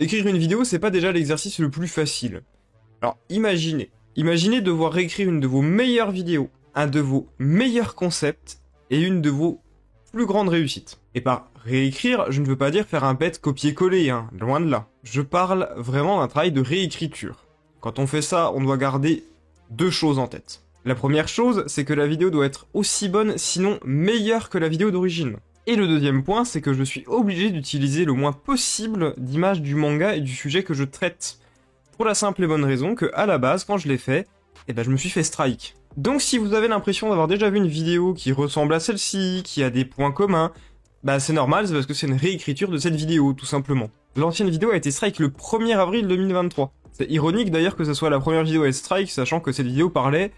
Écrire une vidéo, c'est pas déjà l'exercice le plus facile. Alors imaginez devoir réécrire une de vos meilleures vidéos, un de vos meilleurs concepts et une de vos plus grandes réussites. Et par réécrire, je ne veux pas dire faire un bête copier-coller, hein, loin de là. Je parle vraiment d'un travail de réécriture. Quand on fait ça, on doit garder deux choses en tête. La première chose, c'est que la vidéo doit être aussi bonne, sinon meilleure que la vidéo d'origine. Et le deuxième point, c'est que je suis obligé d'utiliser le moins possible d'images du manga et du sujet que je traite. Pour la simple et bonne raison que, à la base, quand je l'ai fait, je me suis fait strike. Donc si vous avez l'impression d'avoir déjà vu une vidéo qui ressemble à celle-ci, qui a des points communs, c'est normal, c'est parce que c'est une réécriture de cette vidéo, tout simplement. L'ancienne vidéo a été strike le 1er avril 2023. C'est ironique d'ailleurs que ce soit la première vidéo à être strike, sachant que cette vidéo parlait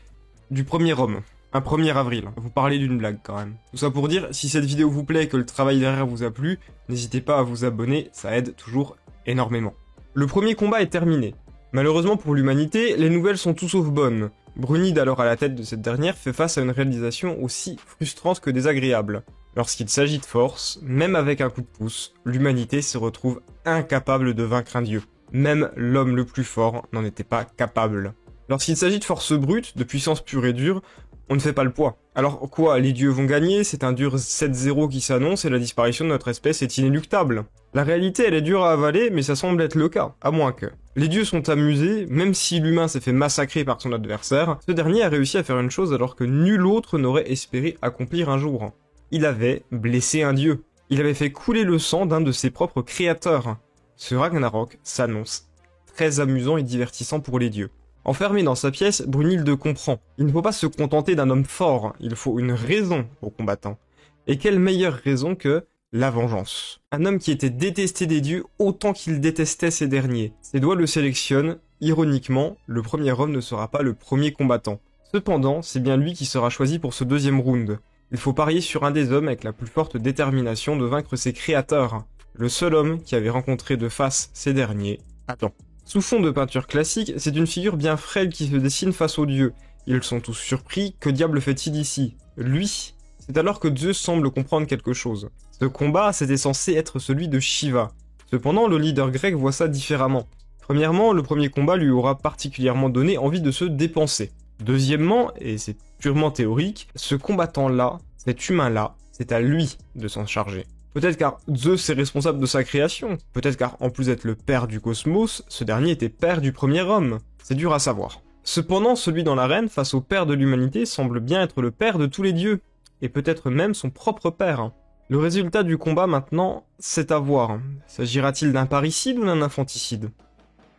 du premier homme. Un 1er avril. Vous parlez d'une blague quand même. Tout ça pour dire, si cette vidéo vous plaît et que le travail derrière vous a plu, n'hésitez pas à vous abonner, ça aide toujours énormément. Le premier combat est terminé. Malheureusement pour l'humanité, les nouvelles sont tout sauf bonnes. Brunhilde, alors à la tête de cette dernière, fait face à une réalisation aussi frustrante que désagréable. Lorsqu'il s'agit de force, même avec un coup de pouce, l'humanité se retrouve incapable de vaincre un dieu. Même l'homme le plus fort n'en était pas capable. Lorsqu'il s'agit de force brute, de puissance pure et dure, on ne fait pas le poids. Alors quoi, les dieux vont gagner, c'est un dur 7-0 qui s'annonce et la disparition de notre espèce est inéluctable. La réalité, elle est dure à avaler, mais ça semble être le cas, à moins que. Les dieux sont amusés, même si l'humain s'est fait massacrer par son adversaire, ce dernier a réussi à faire une chose alors que nul autre n'aurait espéré accomplir un jour. Il avait blessé un dieu. Il avait fait couler le sang d'un de ses propres créateurs. Ce Ragnarok s'annonce très amusant et divertissant pour les dieux. Enfermé dans sa pièce, Brunhilde comprend. Il ne faut pas se contenter d'un homme fort, il faut une raison aux combattants. Et quelle meilleure raison que la vengeance. Un homme qui était détesté des dieux autant qu'il détestait ces derniers. Ses doigts le sélectionnent, ironiquement, le premier homme ne sera pas le premier combattant. Cependant, c'est bien lui qui sera choisi pour ce deuxième round. Il faut parier sur un des hommes avec la plus forte détermination de vaincre ses créateurs. Le seul homme qui avait rencontré de face ces derniers, Adam. Sous fond de peinture classique, c'est une figure bien frêle qui se dessine face aux dieux. Ils sont tous surpris, que diable fait-il ici? Lui. C'est alors que Zeus semble comprendre quelque chose. Ce combat, c'était censé être celui de Shiva. Cependant, le leader grec voit ça différemment. Premièrement, le premier combat lui aura particulièrement donné envie de se dépenser. Deuxièmement, et c'est purement théorique, ce combattant-là, cet humain-là, c'est à lui de s'en charger. Peut-être car Zeus est responsable de sa création, peut-être car en plus d'être le père du cosmos, ce dernier était père du premier homme. C'est dur à savoir. Cependant, celui dans l'arène, face au père de l'humanité, semble bien être le père de tous les dieux, et peut-être même son propre père. Le résultat du combat maintenant, c'est à voir. S'agira-t-il d'un parricide ou d'un infanticide?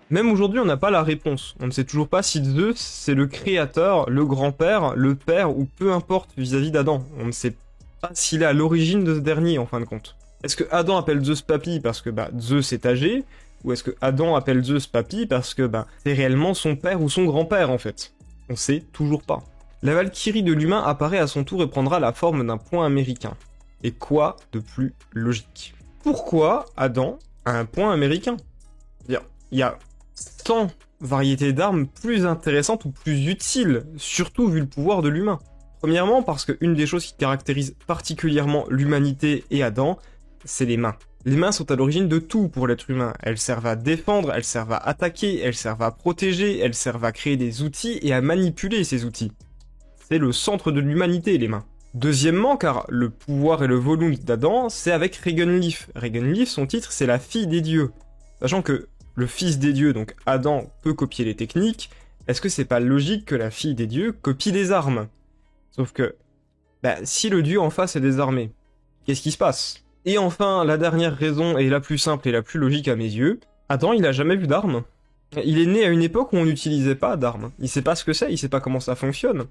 Même aujourd'hui, on n'a pas la réponse. On ne sait toujours pas si Zeus, c'est le créateur, le grand-père, le père, ou peu importe vis-à-vis d'Adam. On ne sait pas s'il est à l'origine de ce dernier, en fin de compte. Est-ce que Adam appelle Zeus papy parce que Zeus est âgé, ou est-ce que Adam appelle Zeus papy parce que c'est réellement son père ou son grand-père, en fait? On sait toujours pas. La Valkyrie de l'humain apparaît à son tour et prendra la forme d'un point américain. Et quoi de plus logique? Pourquoi Adam a un point américain? Il y a 100 variétés d'armes plus intéressantes ou plus utiles, surtout vu le pouvoir de l'humain. Premièrement, parce qu'une des choses qui caractérise particulièrement l'humanité et Adam, c'est les mains. Les mains sont à l'origine de tout pour l'être humain. Elles servent à défendre, elles servent à attaquer, elles servent à protéger, elles servent à créer des outils et à manipuler ces outils. C'est le centre de l'humanité, les mains. Deuxièmement, car le pouvoir et le volume d'Adam, c'est avec Regenleaf. Regenleaf, son titre, c'est la fille des dieux. Sachant que le fils des dieux, donc Adam, peut copier les techniques, est-ce que c'est pas logique que la fille des dieux copie les armes? Sauf que, si le dieu en face est désarmé, qu'est-ce qui se passe? Et enfin, la dernière raison, et la plus simple et la plus logique à mes yeux, Adam, il a jamais vu d'armes. Il est né à une époque où on n'utilisait pas d'armes. Il sait pas ce que c'est, il sait pas comment ça fonctionne.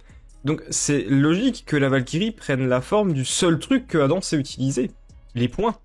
Donc c'est logique que la Valkyrie prenne la forme du seul truc que Adam sait utiliser. Les poings.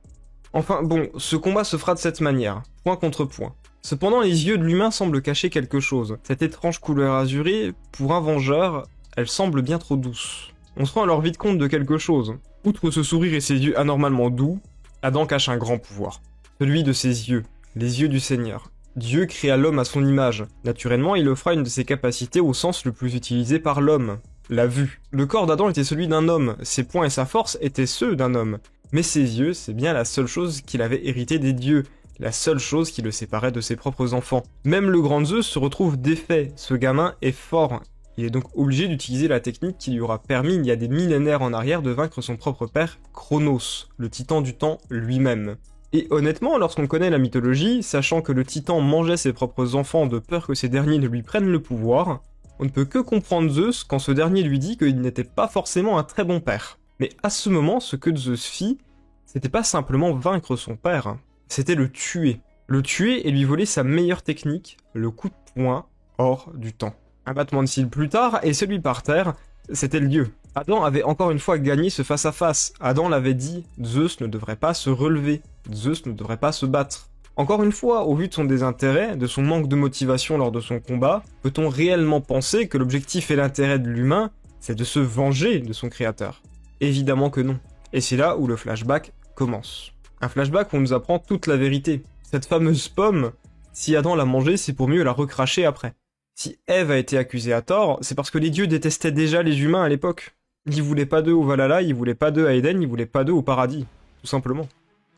Enfin bon, ce combat se fera de cette manière, point contre point. Cependant, les yeux de l'humain semblent cacher quelque chose. Cette étrange couleur azurée, pour un vengeur, elle semble bien trop douce. On se rend alors vite compte de quelque chose. Outre ce sourire et ses yeux anormalement doux, Adam cache un grand pouvoir. Celui de ses yeux, les yeux du Seigneur. Dieu créa l'homme à son image. Naturellement, il offra une de ses capacités au sens le plus utilisé par l'homme, la vue. Le corps d'Adam était celui d'un homme, ses poings et sa force étaient ceux d'un homme. Mais ses yeux, c'est bien la seule chose qu'il avait hérité des dieux. la seule chose qui le séparait de ses propres enfants. Même le grand Zeus se retrouve défait, ce gamin est fort. Il est donc obligé d'utiliser la technique qui lui aura permis il y a des millénaires en arrière de vaincre son propre père, Chronos, le titan du temps lui-même. Et honnêtement, lorsqu'on connaît la mythologie, sachant que le titan mangeait ses propres enfants de peur que ces derniers ne lui prennent le pouvoir, on ne peut que comprendre Zeus quand ce dernier lui dit qu'il n'était pas forcément un très bon père. Mais à ce moment, ce que Zeus fit, c'était pas simplement vaincre son père, c'était le tuer. Le tuer et lui voler sa meilleure technique, le coup de poing hors du temps. Un battement de cils plus tard, et celui par terre, c'était le dieu. Adam avait encore une fois gagné ce face-à-face. Adam l'avait dit, Zeus ne devrait pas se relever, Zeus ne devrait pas se battre. Encore une fois, au vu de son désintérêt, de son manque de motivation lors de son combat, peut-on réellement penser que l'objectif et l'intérêt de l'humain, c'est de se venger de son créateur? Évidemment que non. Et c'est là où le flashback commence. Un flashback où on nous apprend toute la vérité. Cette fameuse pomme, si Adam l'a mangée, c'est pour mieux la recracher après. Si Ève a été accusée à tort, c'est parce que les dieux détestaient déjà les humains à l'époque. Ils voulaient pas d'eux au Valhalla, ils voulaient pas d'eux à Éden, ils voulaient pas d'eux au paradis. Tout simplement.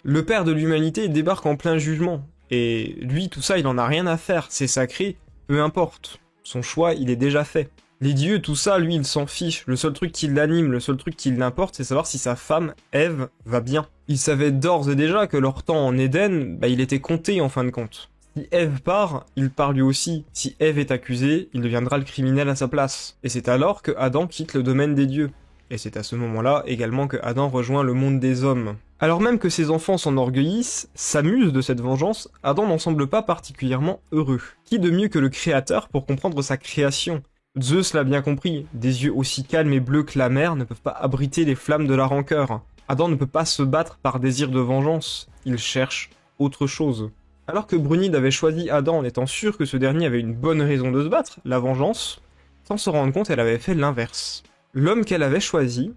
Le père de l'humanité débarque en plein jugement. Et lui, tout ça, il en a rien à faire. C'est sacré, peu importe. Son choix, il est déjà fait. Les dieux, tout ça, lui, il s'en fiche. Le seul truc qui l'anime, le seul truc qui l'importe, c'est savoir si sa femme, Ève, va bien. Il savait d'ores et déjà que leur temps en Éden, il était compté en fin de compte. Si Ève part, il part lui aussi. Si Ève est accusée, il deviendra le criminel à sa place. Et c'est alors que Adam quitte le domaine des dieux. Et c'est à ce moment-là également que Adam rejoint le monde des hommes. Alors même que ses enfants s'enorgueillissent, s'amusent de cette vengeance, Adam n'en semble pas particulièrement heureux. Qui de mieux que le créateur pour comprendre sa création? Zeus l'a bien compris, des yeux aussi calmes et bleus que la mer ne peuvent pas abriter les flammes de la rancœur. Adam ne peut pas se battre par désir de vengeance, il cherche autre chose. Alors que Brunhilde avait choisi Adam en étant sûre que ce dernier avait une bonne raison de se battre, la vengeance, sans se rendre compte, elle avait fait l'inverse. L'homme qu'elle avait choisi,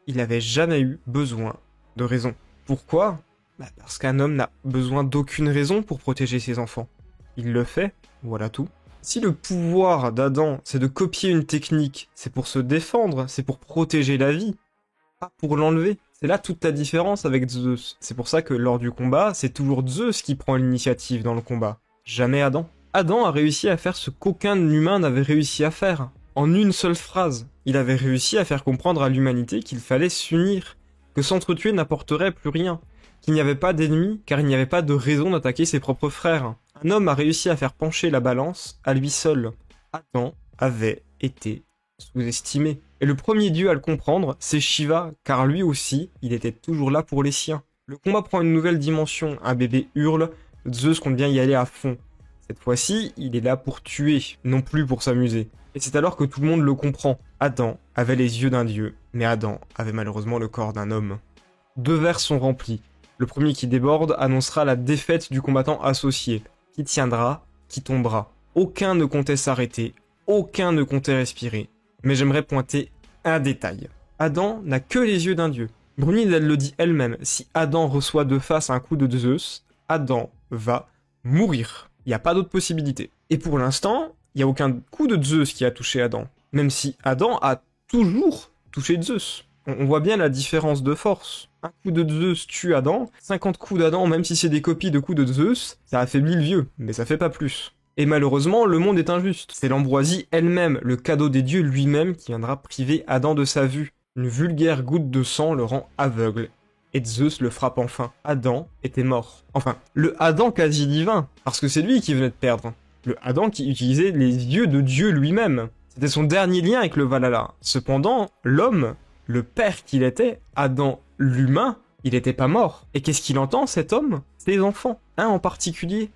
il n'avait jamais eu besoin de raison. Pourquoi? Parce qu'un homme n'a besoin d'aucune raison pour protéger ses enfants. Il le fait, voilà tout. Si le pouvoir d'Adam, c'est de copier une technique, c'est pour se défendre, c'est pour protéger la vie, pas pour l'enlever. C'est là toute la différence avec Zeus. C'est pour ça que lors du combat, c'est toujours Zeus qui prend l'initiative dans le combat, jamais Adam. Adam a réussi à faire ce qu'aucun humain n'avait réussi à faire. En une seule phrase, il avait réussi à faire comprendre à l'humanité qu'il fallait s'unir, que s'entretuer n'apporterait plus rien, qu'il n'y avait pas d'ennemis car il n'y avait pas de raison d'attaquer ses propres frères. Un homme a réussi à faire pencher la balance à lui seul. Adam avait été sous-estimé. Et le premier dieu à le comprendre, c'est Shiva, car lui aussi, il était toujours là pour les siens. Le combat prend une nouvelle dimension, un bébé hurle, Zeus compte bien y aller à fond. Cette fois-ci, il est là pour tuer, non plus pour s'amuser. Et c'est alors que tout le monde le comprend. Adam avait les yeux d'un dieu, mais Adam avait malheureusement le corps d'un homme. 2 verres sont remplis. Le premier qui déborde annoncera la défaite du combattant associé. Qui tiendra, qui tombera. Aucun ne comptait s'arrêter, aucun ne comptait respirer. Mais j'aimerais pointer un détail. Adam n'a que les yeux d'un dieu. Brunhilde, elle le dit elle-même, si Adam reçoit de face un coup de Zeus, Adam va mourir. Il n'y a pas d'autre possibilité. Et pour l'instant, il n'y a aucun coup de Zeus qui a touché Adam. Même si Adam a toujours touché Zeus. On voit bien la différence de force. Un coup de Zeus tue Adam, 50 coups d'Adam, même si c'est des copies de coups de Zeus, ça affaiblit le vieux, mais ça fait pas plus. Et malheureusement, le monde est injuste. C'est l'ambroisie elle-même, le cadeau des dieux lui-même, qui viendra priver Adam de sa vue. Une vulgaire goutte de sang le rend aveugle. Et Zeus le frappe enfin. Adam était mort. Enfin, le Adam quasi divin, parce que c'est lui qui venait de perdre. Le Adam qui utilisait les yeux de Dieu lui-même. C'était son dernier lien avec le Valhalla. Cependant, l'homme, le père qu'il était, Adam l'humain, il était pas mort. Et qu'est-ce qu'il entend, cet homme? Ses enfants. Un en particulier.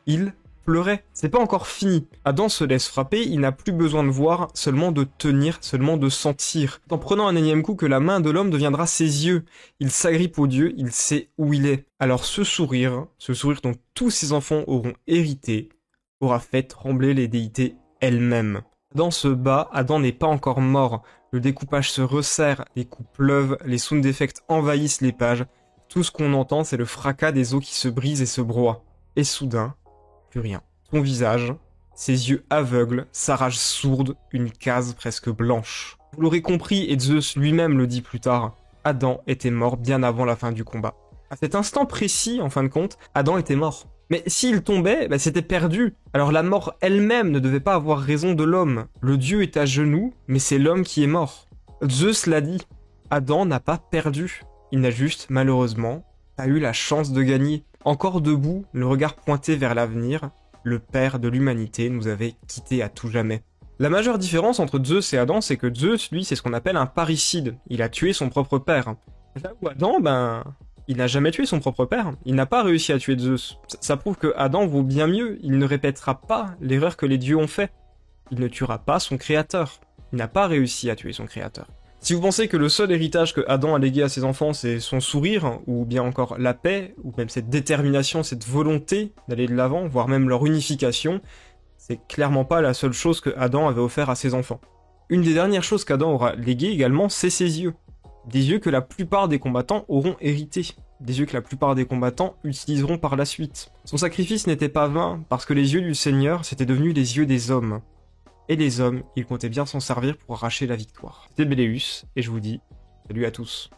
Il pleurait. C'est pas encore fini. Adam se laisse frapper, il n'a plus besoin de voir, seulement de tenir, seulement de sentir. En prenant un énième coup que la main de l'homme deviendra ses yeux. Il s'agrippe au Dieu, il sait où il est. Alors ce sourire dont tous ses enfants auront hérité, aura fait trembler les déités elles-mêmes. Adam se bat, Adam n'est pas encore mort. Le découpage se resserre, les coups pleuvent, les sound effects envahissent les pages. Tout ce qu'on entend, c'est le fracas des os qui se brisent et se broient. Et soudain, plus rien. Son visage, ses yeux aveugles, sa rage sourde, une case presque blanche. Vous l'aurez compris, et Zeus lui-même le dit plus tard, Adam était mort bien avant la fin du combat. À cet instant précis, en fin de compte, Adam était mort. Mais s'il tombait, bah, c'était perdu. Alors la mort elle-même ne devait pas avoir raison de l'homme. Le dieu est à genoux, mais c'est l'homme qui est mort. Zeus l'a dit. Adam n'a pas perdu. Il n'a juste, malheureusement, pas eu la chance de gagner. Encore debout, le regard pointé vers l'avenir, le père de l'humanité nous avait quittés à tout jamais. La majeure différence entre Zeus et Adam, c'est que Zeus, lui, c'est ce qu'on appelle un parricide. Il a tué son propre père. Là où Adam, il n'a jamais tué son propre père. Il n'a pas réussi à tuer Zeus. Ça prouve que Adam vaut bien mieux. Il ne répétera pas l'erreur que les dieux ont fait. Il ne tuera pas son créateur. Il n'a pas réussi à tuer son créateur. Si vous pensez que le seul héritage que Adam a légué à ses enfants, c'est son sourire, ou bien encore la paix, ou même cette détermination, cette volonté d'aller de l'avant, voire même leur unification, c'est clairement pas la seule chose que Adam avait offert à ses enfants. Une des dernières choses qu'Adam aura légué également, c'est ses yeux. Des yeux que la plupart des combattants auront hérités. Des yeux que la plupart des combattants utiliseront par la suite. Son sacrifice n'était pas vain, parce que les yeux du Seigneur, c'étaient devenus les yeux des hommes. Et les hommes, ils comptaient bien s'en servir pour arracher la victoire. C'était Béléus, et je vous dis salut à tous.